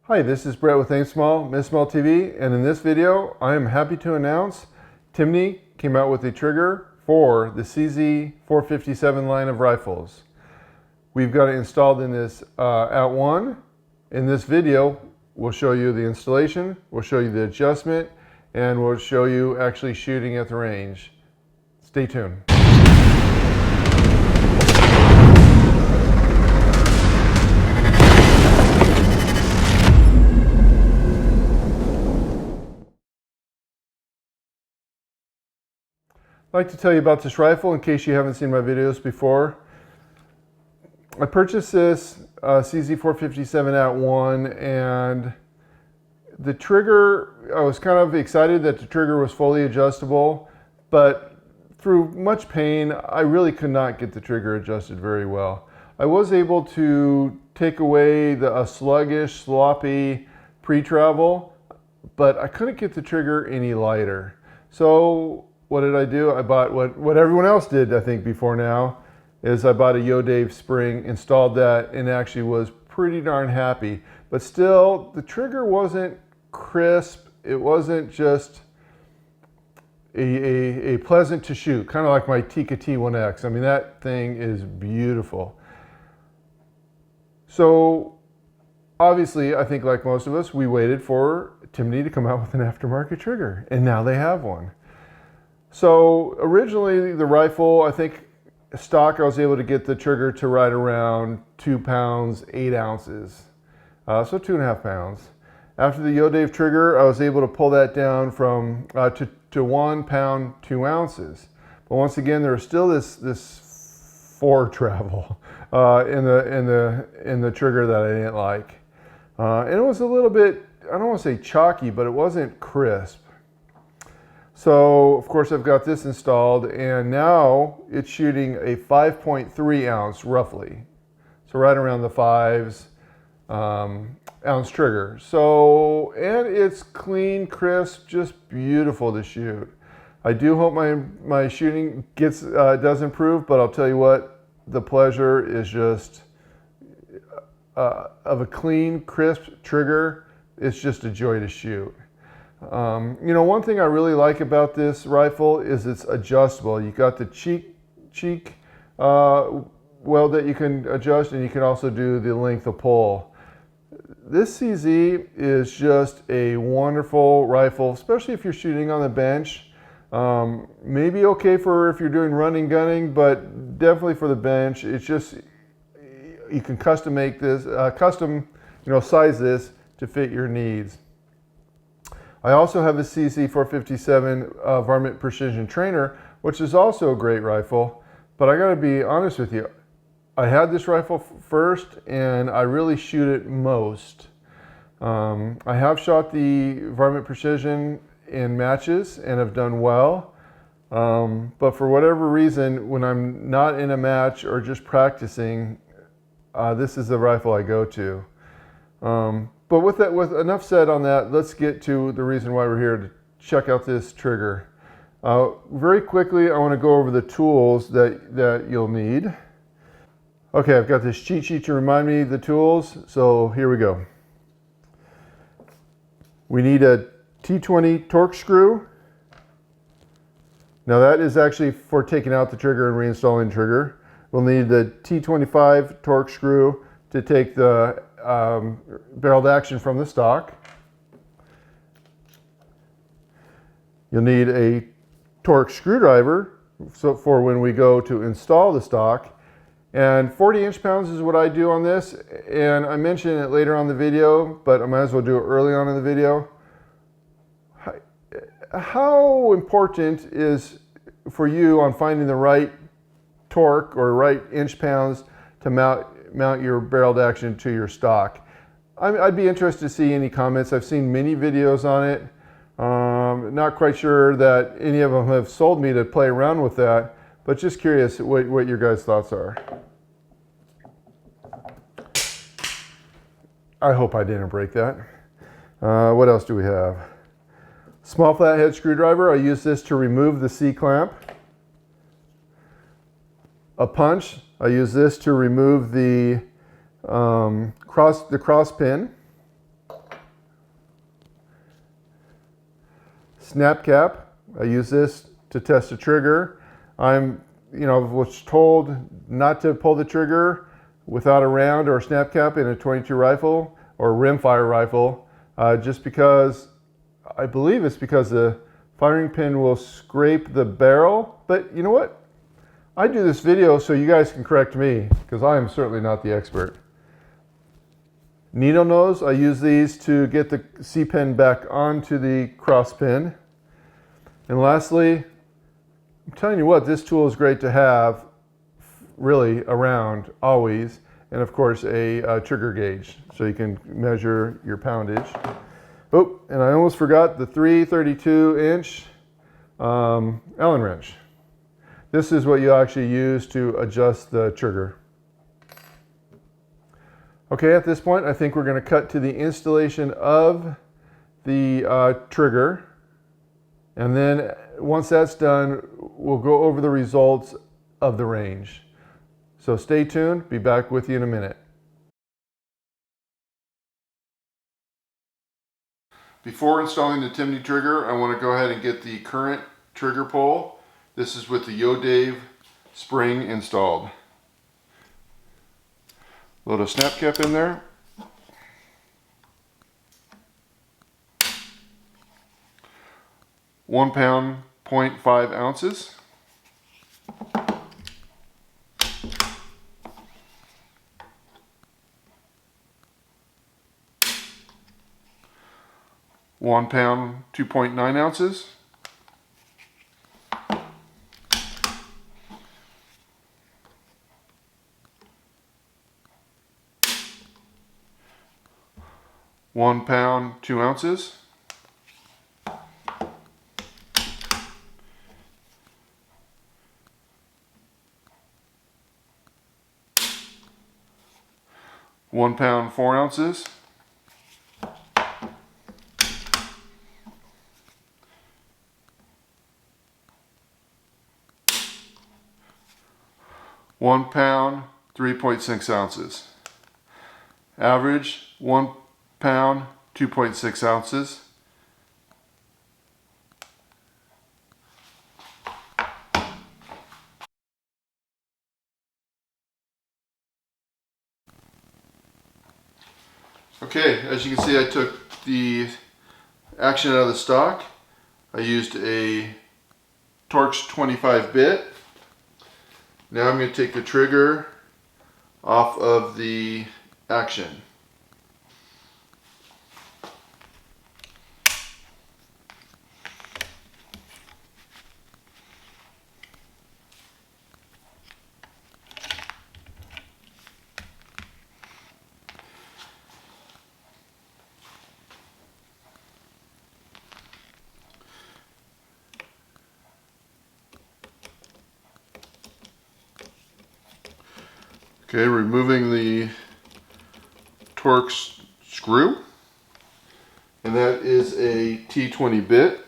Hi, this is Brett with Aim Small, Miss Small TV, and in this video, I am happy to announce Timney came out with a trigger for the CZ457 line of rifles. We've got it installed in this @1. In this video, we'll show you the installation, we'll show you the adjustment, and we'll show you actually shooting at the range. Stay tuned. I'd like to tell you about this rifle in case you haven't seen my videos before. I purchased this CZ457 @1, and the trigger, I was kind of excited that the trigger was fully adjustable, but through much pain, I really could not get the trigger adjusted very well. I was able to take away a sluggish, sloppy pre-travel, but I couldn't get the trigger any lighter. So what did I do? I bought what everyone else did, I think, before now, is I bought a Yo-Dave spring, installed that, and actually was pretty darn happy. But still, the trigger wasn't crisp. It wasn't just a pleasant to shoot, kind of like my Tikka T1X. I mean, that thing is beautiful. So obviously, I think like most of us, we waited for Timney to come out with an aftermarket trigger, and now they have one. So originally the rifle, I think stock, I was able to get the trigger to right around 2 pounds, 8 ounces. So 2.5 pounds. After the Yo-Dave trigger, I was able to pull that down from to 1 pound, 2 ounces. But once again, there was still this fore travel in the trigger that I didn't like. And it was a little bit, I don't want to say chalky, but it wasn't crisp. So, of course, I've got this installed, and now it's shooting a 5.3 ounce, roughly. So right around the 5 ounce trigger. So, and it's clean, crisp, just beautiful to shoot. I do hope my shooting does improve, but I'll tell you what, the pleasure is just of a clean, crisp trigger. It's just a joy to shoot. You know, one thing I really like about this rifle is it's adjustable. You got the cheek weld that you can adjust, and you can also do the length of pull. This CZ is just a wonderful rifle, especially if you're shooting on the bench. Maybe okay for if you're doing running, gunning, but definitely for the bench. It's just, you can custom make this, size this to fit your needs. I also have a CZ457 Varmint Precision Trainer, which is also a great rifle, but I gotta be honest with you, I had this rifle first and I really shoot it most. I have shot the Varmint Precision in matches and have done well, but for whatever reason, when I'm not in a match or just practicing, this is the rifle I go to. But with enough said on that, let's get to the reason why we're here to check out this trigger. Very quickly, I want to go over the tools that you'll need. Okay, I've got this cheat sheet to remind me of the tools, so here we go. We need a T20 torque screw. Now that is actually for taking out the trigger and reinstalling the trigger. We'll need the T25 torque screw to take the barreled action from the stock. You'll need a torque screwdriver for when we go to install the stock. And 40 inch-pounds is what I do on this. And I mention it later on the video, but I might as well do it early on in the video. How important is for you on finding the right torque or right inch-pounds to mount your barreled action to your stock? I'd be interested to see any comments. I've seen many videos on it. Not quite sure that any of them have sold me to play around with that, but just curious what your guys' thoughts are. I hope I didn't break that. What else do we have? Small flathead screwdriver. I use this to remove the C-clamp. A punch. I use this to remove the cross pin. snap cap. I use this to test a trigger. Was told not to pull the trigger without a round or a snap cap in a 22 rifle or rimfire rifle, just because I believe it's because the firing pin will scrape the barrel. But you know what? I do this video so you guys can correct me, because I am certainly not the expert. Needle nose, I use these to get the C-pin back onto the cross pin. And lastly, I'm telling you what, this tool is great to have really around always. And of course a trigger gauge, so you can measure your poundage. Oh, and I almost forgot the 332-inch Allen wrench. This is what you actually use to adjust the trigger. Okay, at this point, I think we're going to cut to the installation of the trigger. And then once that's done, we'll go over the results of the range. So stay tuned, be back with you in a minute. Before installing the Timney trigger, I want to go ahead and get the current trigger pull. This is with the Yo-Dave spring installed. Load a snap cap in there. £1 pound, 0.5 ounces. £1 pound, 2.9 ounces. £1 pound, 2 ounces. £1 pound, 4 ounces. £1 pound, 3.6 ounces. Average, 1 pound, 2.6 ounces. Okay, as you can see, I took the action out of the stock. I used a Torx 25 bit. Now I'm going to take the trigger off of the action. Okay, removing the Torx screw, and that is a T20 bit.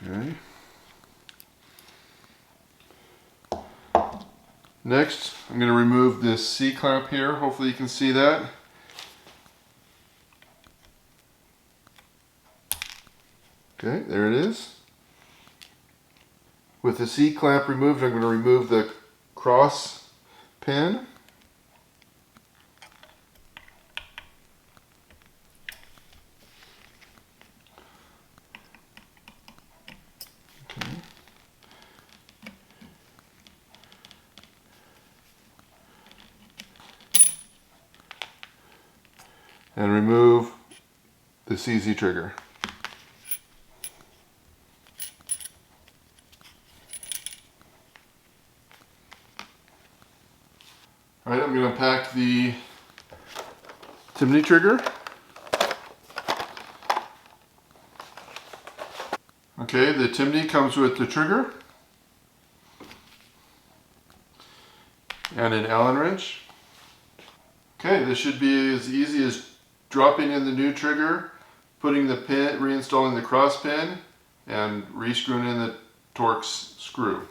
Okay. Next, I'm going to remove this C-clamp here. Hopefully you can see that. Okay, there it is. With the C-clamp removed, I'm going to remove the cross pin. Okay. And remove the CZ trigger. Alright, I'm going to unpack the Timney trigger. Okay, the Timney comes with the trigger and an Allen wrench. Okay, this should be as easy as dropping in the new trigger, putting the pin, reinstalling the cross pin, and re-screwing in the Torx screw.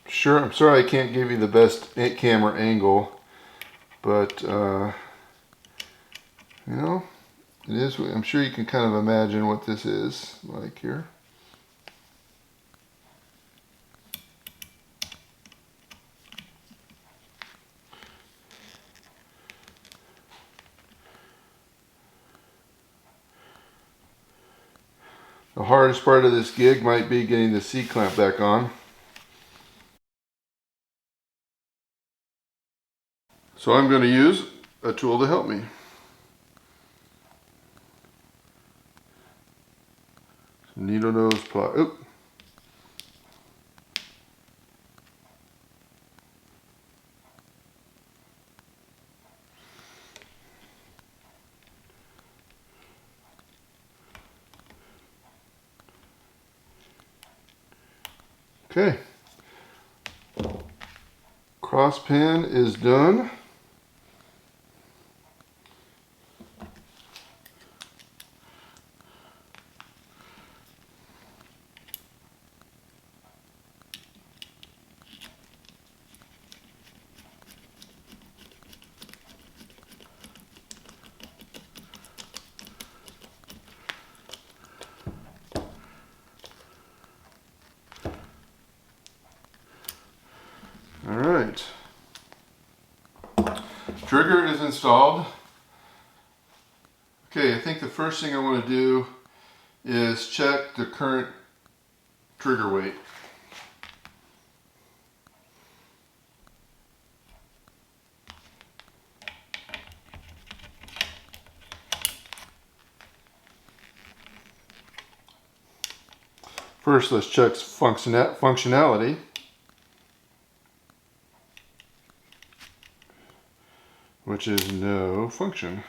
Sure, I'm sorry I can't give you the best camera angle, but you know, it is. I'm sure you can kind of imagine what this is like here. The hardest part of this gig might be getting the C-clamp back on. So I'm going to use a tool to help me. Needle nose pliers. Oop. Okay. Cross pan is done. All right. Trigger is installed. Okay, I think the first thing I want to do is check the current trigger weight. First, let's check functionality. Which is no function.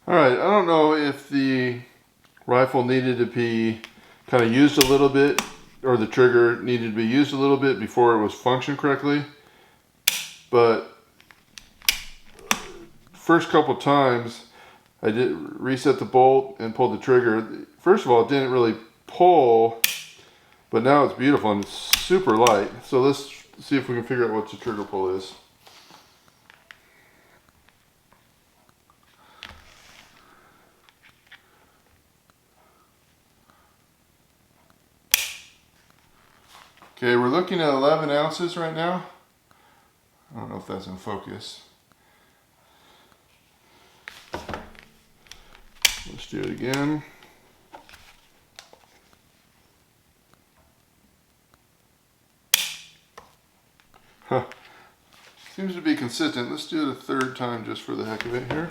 Alright, I don't know if the rifle needed to be kind of used a little bit, or the trigger needed to be used a little bit before it was functioned correctly, but first couple times I did reset the bolt and pulled the trigger. First of all, it didn't really pull, but now it's beautiful and it's super light. So let's see if we can figure out what the trigger pull is. Okay, we're looking at 11 ounces right now. I don't know if that's in focus. Let's do it again. Huh. Seems to be consistent. Let's do it a third time just for the heck of it here.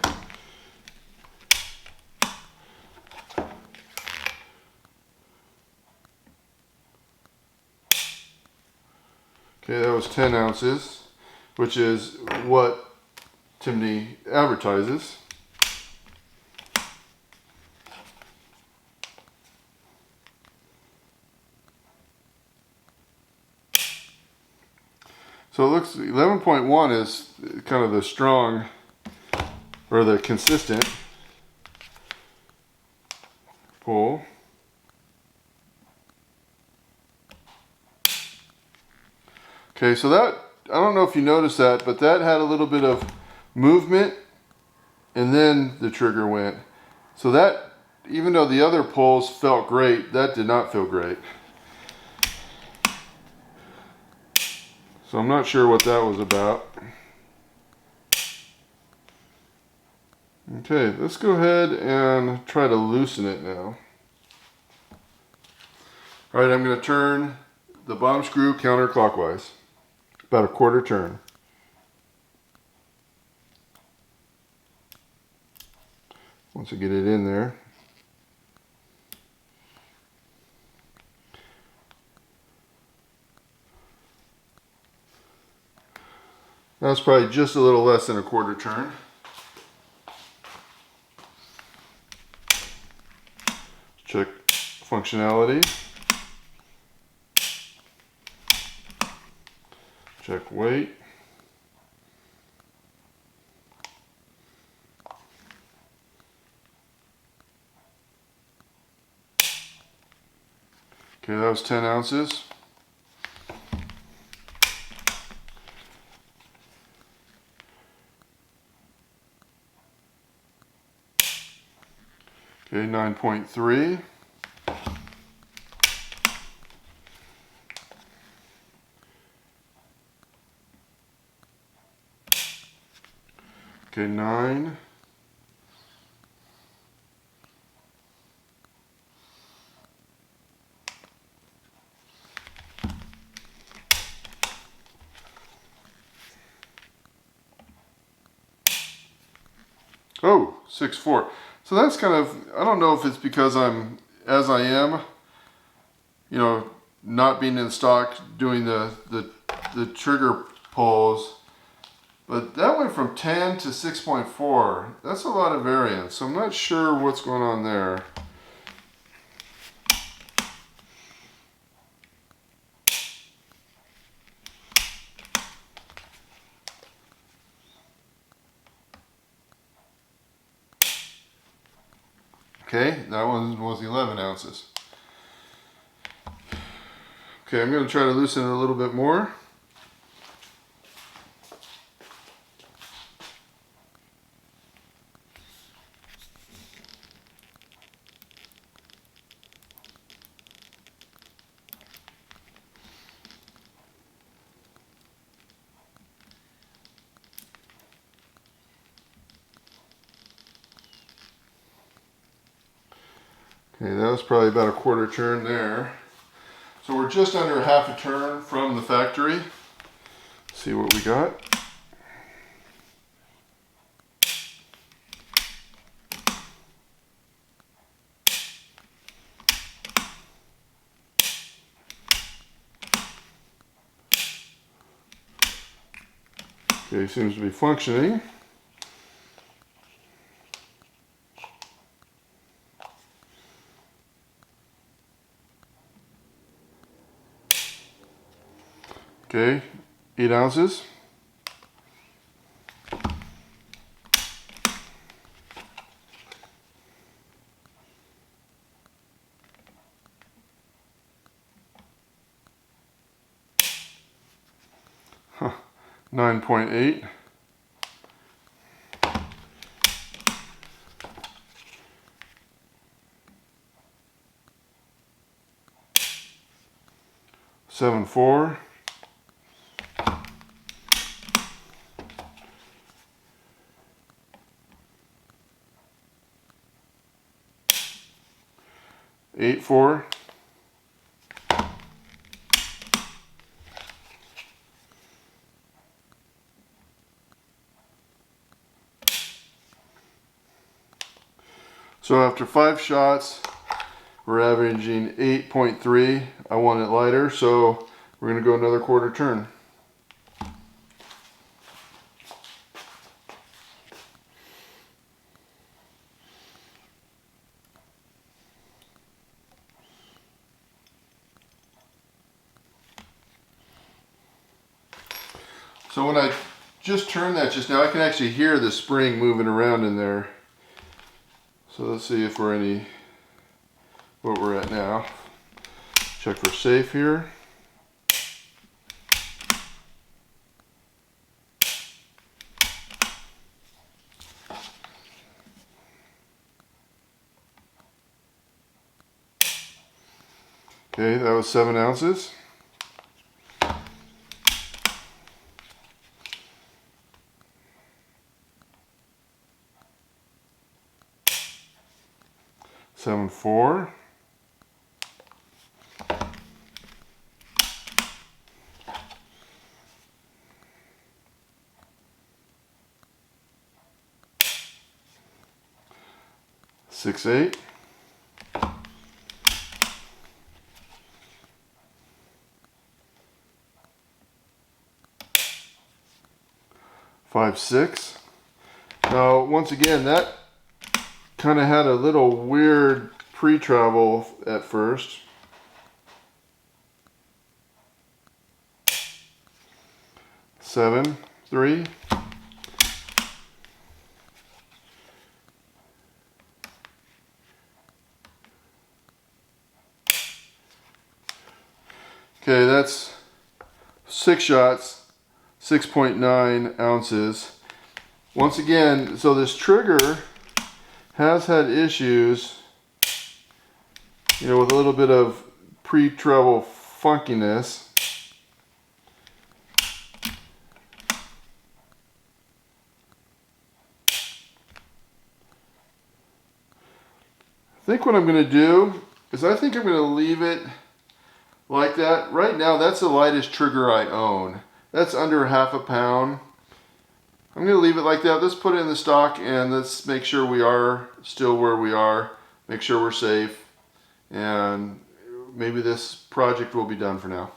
Okay, that was 10 ounces, which is what Timney advertises. So it looks 11.1 is kind of the strong, or the consistent. pull. Okay, so that, I don't know if you noticed that, but that had a little bit of movement and then the trigger went. So that, even though the other pulls felt great, that did not feel great. So I'm not sure what that was about. Okay, let's go ahead and try to loosen it now. All right, I'm going to turn the bottom screw counterclockwise, about a quarter turn. Once I get it in there. That's probably just a little less than a quarter turn. Check functionality. Check weight. Okay, that was 10 ounces. Okay, 9.3. Okay, 9. Oh, 6.4. So that's kind of, I don't know if it's because I'm, as I am, you know, not being in stock doing the trigger pulls, but that went from 10 to 6.4. That's a lot of variance. So I'm not sure what's going on there. Okay, that one was 11 ounces. Okay, I'm going to try to loosen it a little bit more. Okay, that was probably about a quarter turn there. So we're just under half a turn from the factory. Let's see what we got. Okay, seems to be functioning. Okay, 8 ounces. Huh, 9.8. Seven 4. 8.4. 'So after 5 shots, we're averaging 8.3. I want it lighter, so we're going to go another quarter turn. So when I just turned that just now, I can actually hear the spring moving around in there. So let's see if we're any what we're at now. Check for safe here. Okay, that was 7 ounces. Seven 4. Six 8. Five 6. Now, once again, that kind of had a little weird pre-travel at first. 7 3. Okay, that's 6 shots, 6.9 ounces. Once again, so this trigger has had issues, with a little bit of pre-travel funkiness. I think what I'm going to do is I think I'm going to leave it like that. Right now, that's the lightest trigger I own. That's under half a pound. I'm going to leave it like that. Let's put it in the stock and let's make sure we are still where we are. Make sure we're safe. And maybe this project will be done for now.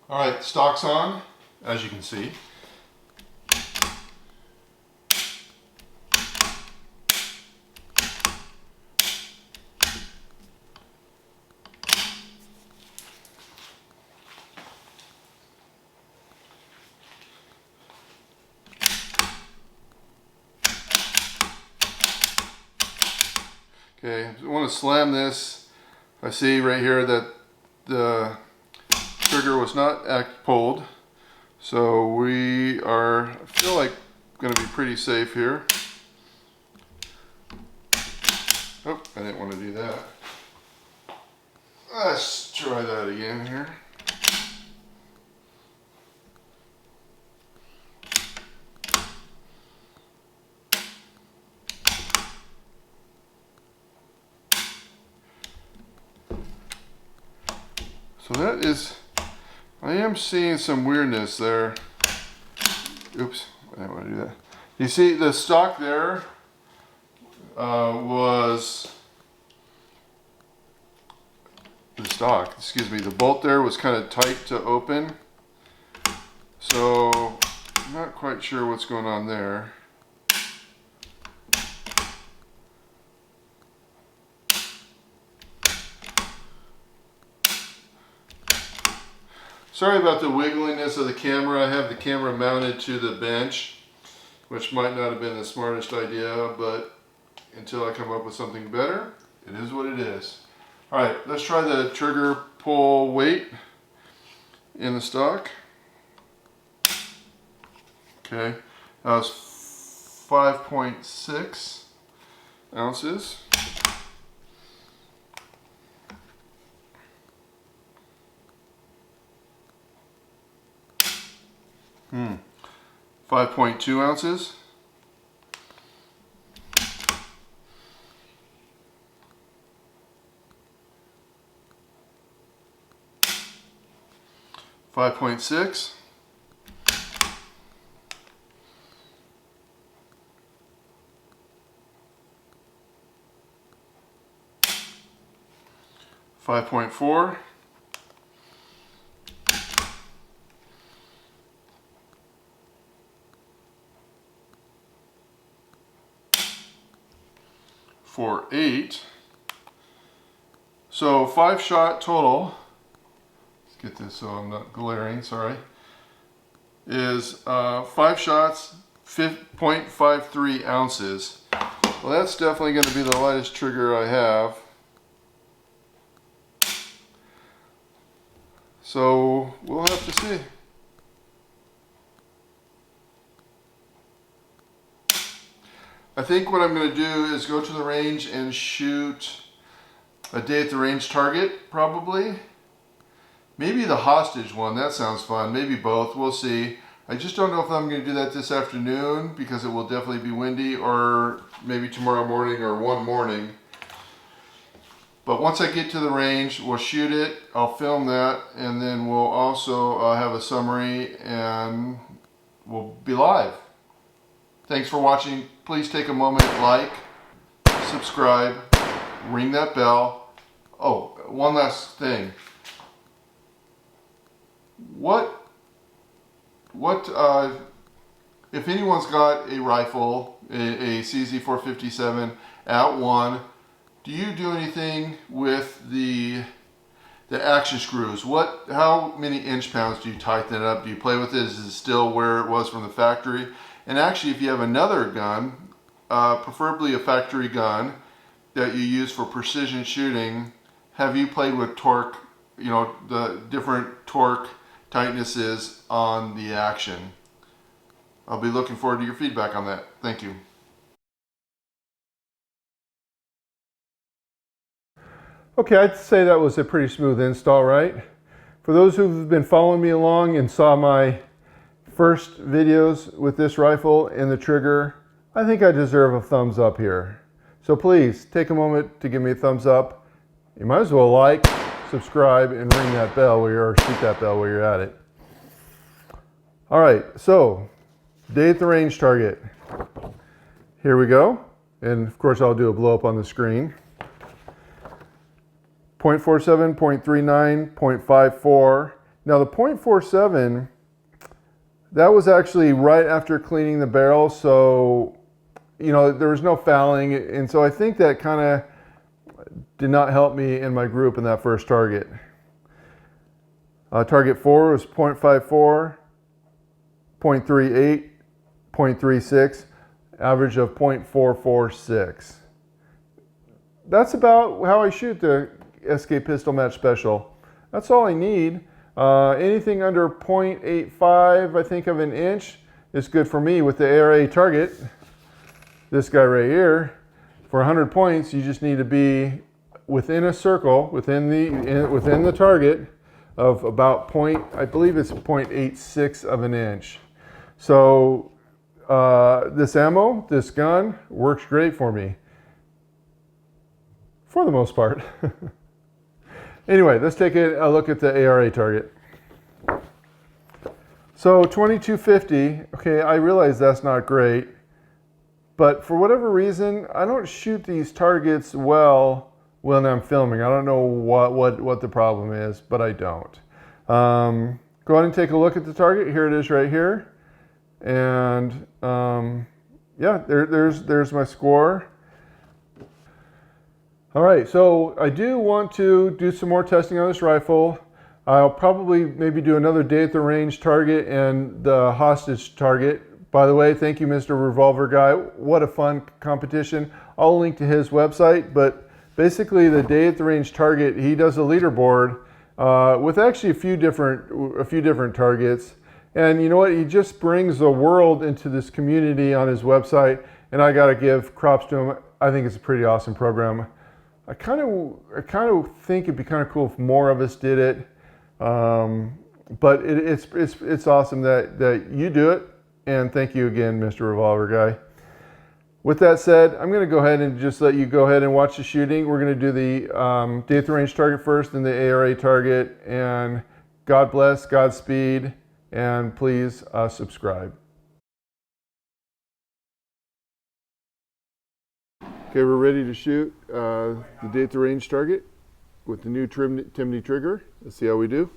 All right, stock's on, as you can see. Okay, I want to slam this. I see right here that the trigger was not pulled, so we are, I feel like, going to be pretty safe here. Oh, I didn't want to do that. Let's try that again here. So that is, I am seeing some weirdness there. Oops, I didn't want to do that. You see the stock there the bolt there was kind of tight to open. So I'm not quite sure what's going on there. Sorry about the wiggliness of the camera. I have the camera mounted to the bench, which might not have been the smartest idea, but until I come up with something better, it is what it is. All right, let's try the trigger pull weight in the stock. Okay, that was 5.6 ounces. 5.2 ounces. 5.6. 5.4. 4.8. So 5 shot total. Let's get this so I'm not glaring, sorry. Is 5 shots, 0.53 ounces. Well, that's definitely going to be the lightest trigger I have. So we'll have to see. I think what I'm going to do is go to the range and shoot a day at the range target, probably. Maybe the hostage one, that sounds fun. Maybe both, we'll see. I just don't know if I'm going to do that this afternoon because it will definitely be windy, or maybe tomorrow morning or one morning. But once I get to the range, we'll shoot it, I'll film that, and then we'll also have a summary and we'll be live. Thanks for watching. Please take a moment, like, subscribe, ring that bell. Oh, one last thing. If anyone's got a rifle, a CZ457 at one, do you do anything with the action screws? How many inch-pounds do you tighten it up? Do you play with it? Is it still where it was from the factory? And actually, if you have another gun, preferably a factory gun that you use for precision shooting, have you played with torque, you know, the different torque tightnesses on the action? I'll be looking forward to your feedback on that. Thank you. Okay, I'd say that was a pretty smooth install, right? For those who've been following me along and saw my first videos with this rifle and the trigger, I think I deserve a thumbs up here. So please take a moment to give me a thumbs up. You might as well like, subscribe, and ring that bell or shoot that bell while you're at it. All right, so day at the range target. Here we go. And of course I'll do a blow up on the screen. 0.47, 0.39, 0.54. Now the 0.47, that was actually right after cleaning the barrel, so you know there was no fouling, and so I think that kind of did not help me in my group in that first target. Target 4 was 0.54, 0.38, 0.36, average of 0.446. That's about how I shoot the SK Pistol Match Special. That's all I need. Anything under 0.85, I think, of an inch is good for me with the ARA target. This guy right here. For 100 points, you just need to be within a circle, within the target of about I believe it's 0.86 of an inch. So this ammo, this gun, works great for me. For the most part. Anyway, let's take a look at the ARA target. So 2250, okay, I realize that's not great, but for whatever reason, I don't shoot these targets well when I'm filming. I don't know what the problem is, but I don't. Go ahead and take a look at the target. Here it is right here. And yeah, there's my score. All right, so I do want to do some more testing on this rifle. I'll probably maybe do another day at the range target and the hostage target. By the way, thank you, Mr. Revolver Guy. What a fun competition. I'll link to his website, but basically the day at the range target, he does a leaderboard with actually a few different targets. And you know what? He just brings the world into this community on his website, and I gotta give props to him. I think it's a pretty awesome program. I kind of think it'd be kind of cool if more of us did it, but it's awesome that you do it, and thank you again, Mr. Revolver Guy. With that said, I'm going to go ahead and just let you go ahead and watch the shooting. We're going to do the day at the range target first, then the ARA target, and God bless, Godspeed, and please subscribe. Okay, we're ready to shoot the day at the range target with the new Timney Trigger. Let's see how we do.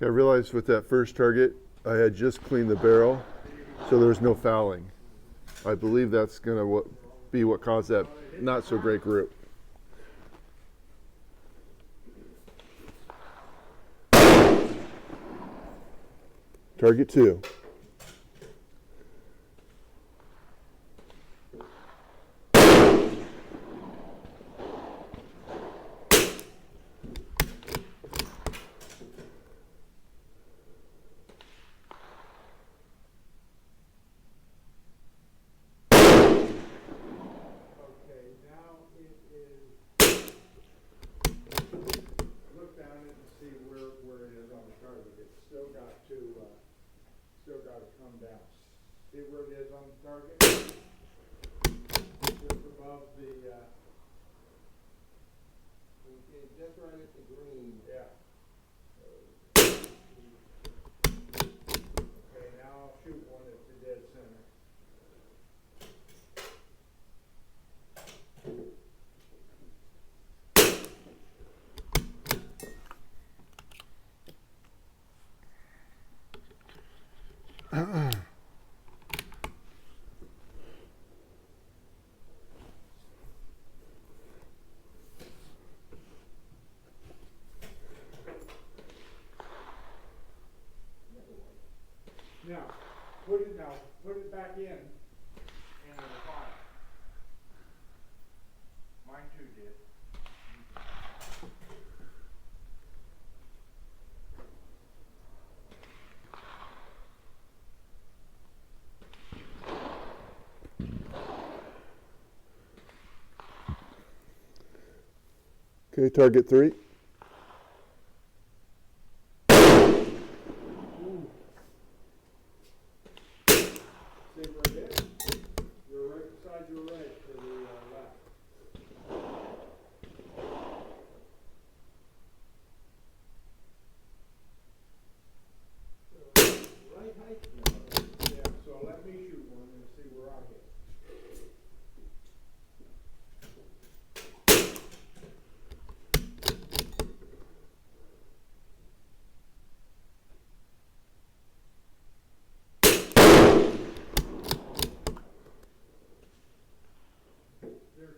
Okay, I realized with that first target, I had just cleaned the barrel, so there's no fouling. I believe that's going to be what caused that not so great grip. Target 2. Still got to come down. See where it is on the target? Just above the, okay, just right at the green. yeah. Okay, now I'll shoot one at the dead center. Now, put it back in into the fire. Mine too did. Okay, target 3.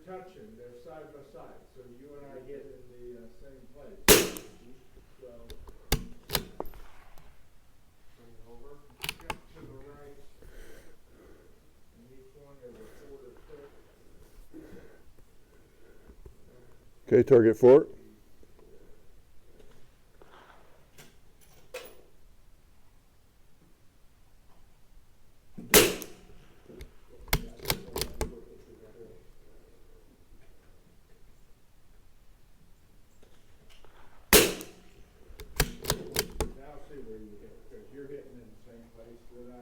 Touching, they're side by side, so you and I get in the same place. So, bring it over, step to the right, and each one is a quarter foot. Okay, target 4. You're hitting in the same place that I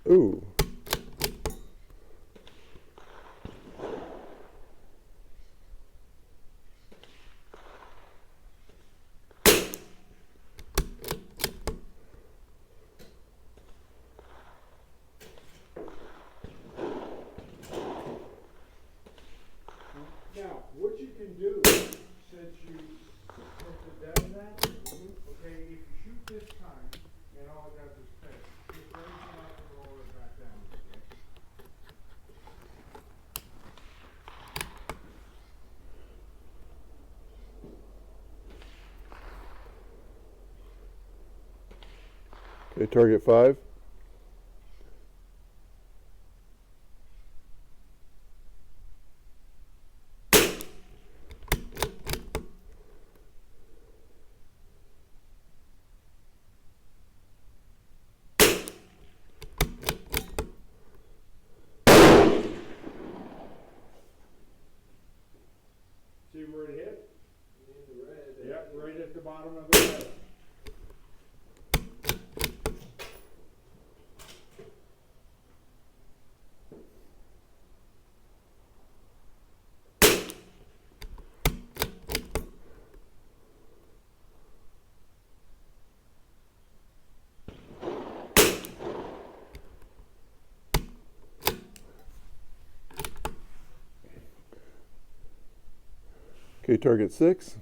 am. Ooh. Now, what you can do, since it does that, okay, if you shoot this time, and all it does is pitch, just raise it up and roll it back down, Okay, target 5. See where it hit? In the red. Yep, right at the bottom of the red. Okay, target 6.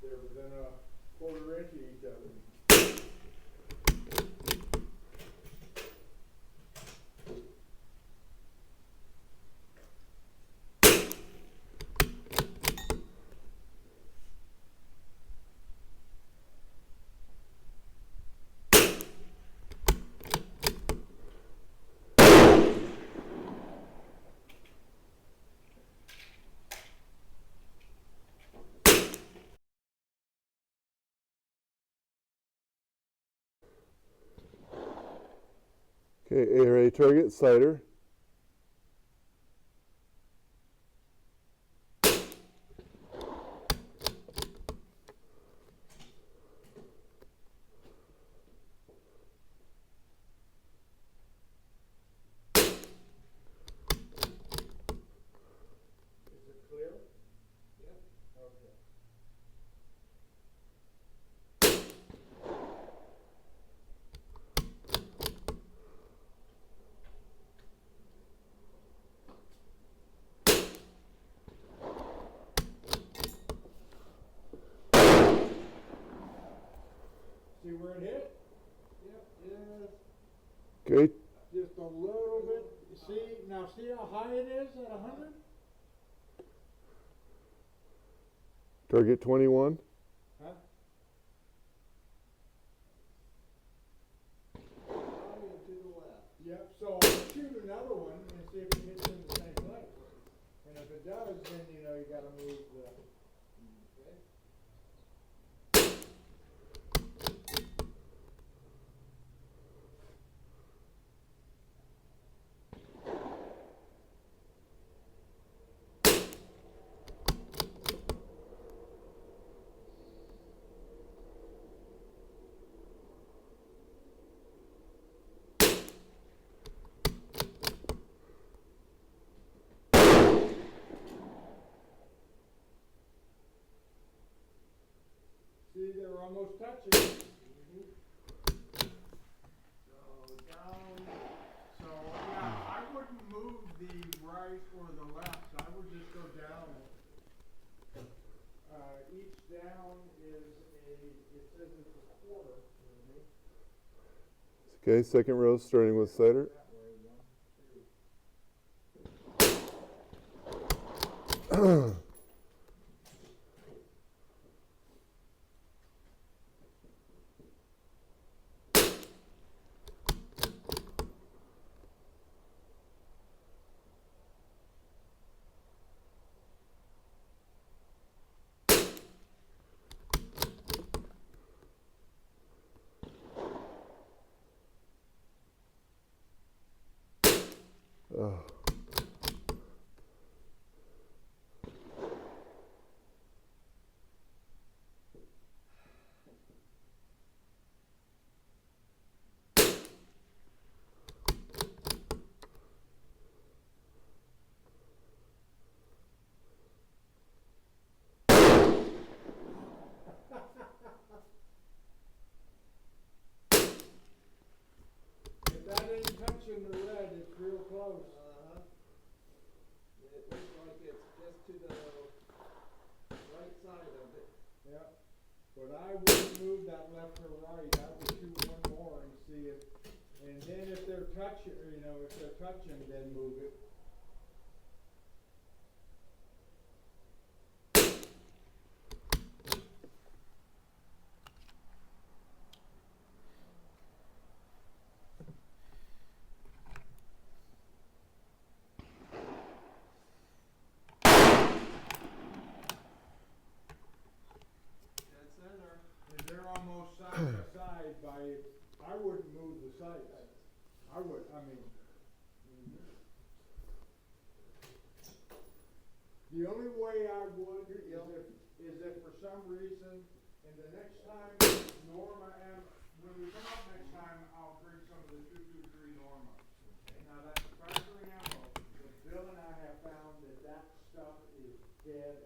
They're within a quarter inch of each other. Okay, ARA target, cider. Is it clear? Yep. Okay. See where it hit? Yep, yes. Okay, Just a little bit. See how high it is at 100? target 21. Huh? Down and to the left. Yep, so shoot another one and see if it hits in the same place. And if it does, then you know you gotta move the. Okay. See, they're almost touching. So down. So yeah, I wouldn't move the right or the left. I would just go down. Each down is it says it's a quarter. Okay, second row starting with cider. That way, 1, 2. Oh. If that ain't touching the red, it's real close. Uh-huh. It looks like it's just to the right side of it. Yep. But I wouldn't move that left or right. I would shoot one more and see if, and then if they're touching, if they're touching, then move it. Dead center. And they're almost side by side I wouldn't move the sights. I would, the only way I would is if for some reason, and the next time Norma, and when we come up next time, I'll bring some of the 223 Norma. Now that's factory ammo, but Bill and I have found that stuff is dead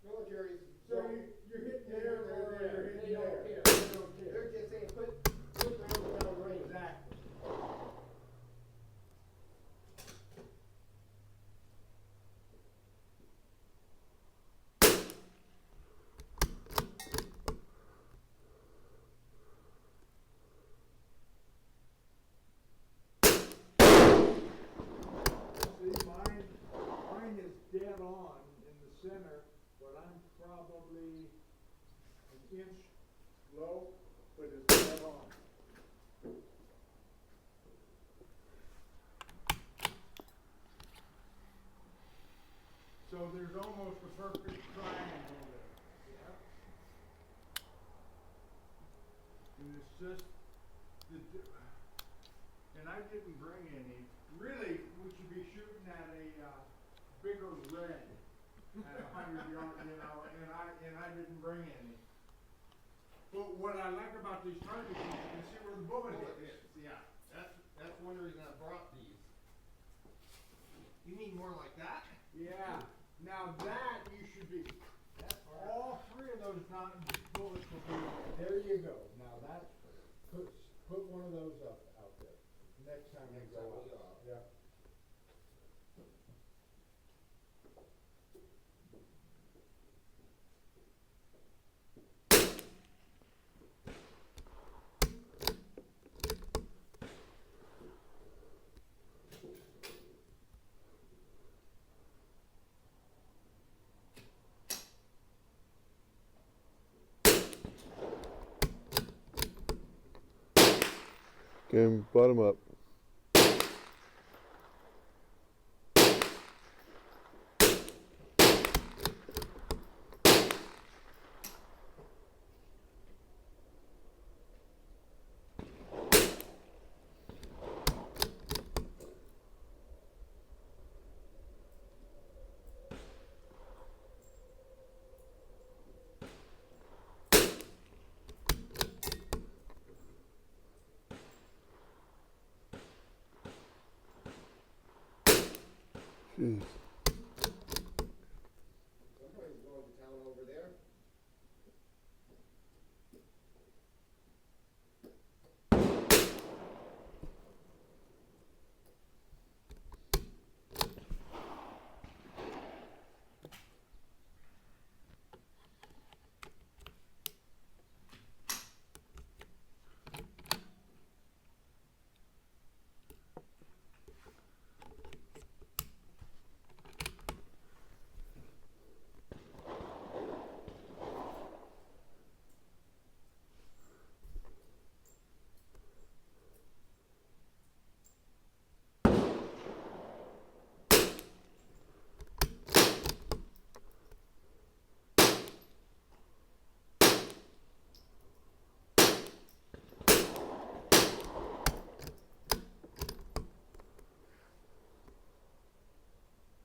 Militaries. So you're hitting there or you're hitting They don't there. care. They don't care. They're just saying put rounds down range. Exactly. See, mine is dead on in the center, but I'm probably an inch low, but it's dead on. So there's almost a perfect triangle there. Yeah. And it's just and I didn't bring any. Really, we should be shooting at a bigger red at 100 yards, you know, and I didn't bring any. But what I like about these targets is you can see where the bullet hits. Yeah. That's one reason I brought these. You need more like that? Yeah. Now that you should be. All three of those bullets will be. There you go. Now that's put one of those up out there. Next time we go up. Yeah. Game bottom up. Jeez. Somebody's going to town over there.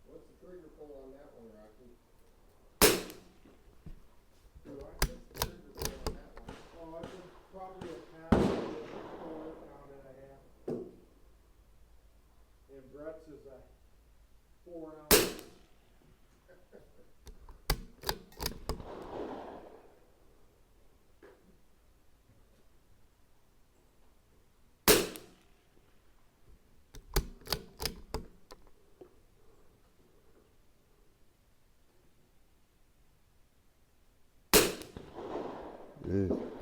What's the trigger pull on that one, Rocky? Do I? What's the trigger pull on that one? Oh, it's probably a pound, pound and a half. And Brett's is a 4 ounce. Jeez.